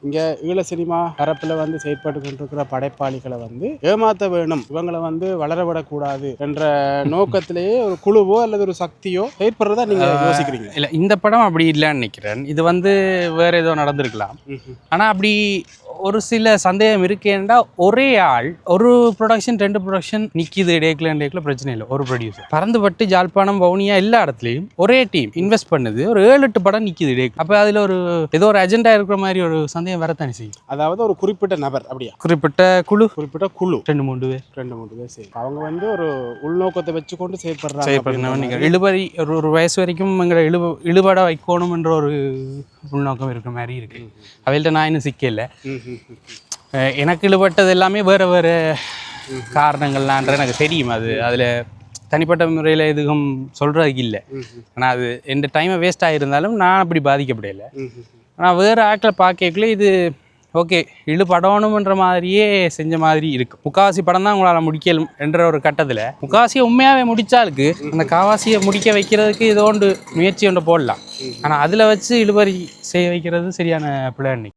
இங்கே ஈழ சினிமா தரப்பில் வந்து செயற்பட்டு கொண்டிருக்கிற படைப்பாளிகளை வந்து ஏமாற்ற வேணும், இவங்களை வந்து வளரவிடக்கூடாது என்ற நோக்கத்திலேயே ஒரு குழுவோ அல்லது ஒரு சக்தியோ செயற்படுறதா நீங்கள் யோசிக்கிறீங்க? இல்லை, இந்த படம் அப்படி இல்லைன்னு நினைக்கிறேன். இது வந்து வேற ஏதோ நடந்திருக்கலாம். ஆனால் அப்படி ஒரு சில சந்தேகம் இருக்கேன்டா, ஒரே ஆள் ஒரு ப்ரொடக்ஷன் 2 ப்ரொடக்ஷன் நிற்கிது இடையில பிரச்சனை இல்லை. ஒரு ப்ரொடியூசர் பறந்துபட்டு ஜாழ்ப்பாணம் வவுனியா எல்லா இடத்துலையும் ஒரே டீம் இன்வெஸ்ட் பண்ணுது, ஒரு 7-8 படம் நிற்கிது இடையில. அப்போ அதில் ஒரு ஏதோ ஒரு அஜெண்டா இருக்கிற மாதிரி ஒரு சந்தேகம் வரத்தானே செய்யும். அதாவது ஒரு குறிப்பிட்ட நபர் அப்படியா? குறிப்பிட்ட குழு 2-3 பேர் சரி, அவங்க வந்து ஒரு உள்நோக்கத்தை வச்சு கொண்டு செயற்படுறாங்க. இழுபறி ஒரு வயசு வரைக்கும் எங்களை இழுபட வைக்கணும் என்ற ஒரு உள்நோக்கம் இருக்கிற மாதிரி இருக்கு. அவையில்ட்ட நான் இன்னும் சிக்கல. எனக்கு இழுபட்டது எல்லாமே வேறு வேறு காரணங்கள்லான்ற எனக்கு தெரியும். அதில் தனிப்பட்ட முறையில் எதுவும் சொல்கிறதுக்கு இல்லை. ஆனால் அது எந்த டைமை வேஸ்ட் ஆகியிருந்தாலும் நான் அப்படி பாதிக்கப்படையில. ஆனால் வேறு ஆட்களை பார்க்கக்குள்ளே இது ஓகே இழுபடணுன்ற மாதிரியே செஞ்ச மாதிரி இருக்குது. முக்காவாசி படம் தான் உங்களால் முடிக்கலும் என்ற ஒரு கட்டத்தில் முக்காவாசியை உண்மையாகவே முடித்தாலுக்கு அந்த காவாசியை முடிக்க வைக்கிறதுக்கு ஏதோ ஒன்று முயற்சி ஒன்று போடலாம். ஆனால் அதில் வச்சு இழுபறி செய்ய வைக்கிறது சரியான பிளான்.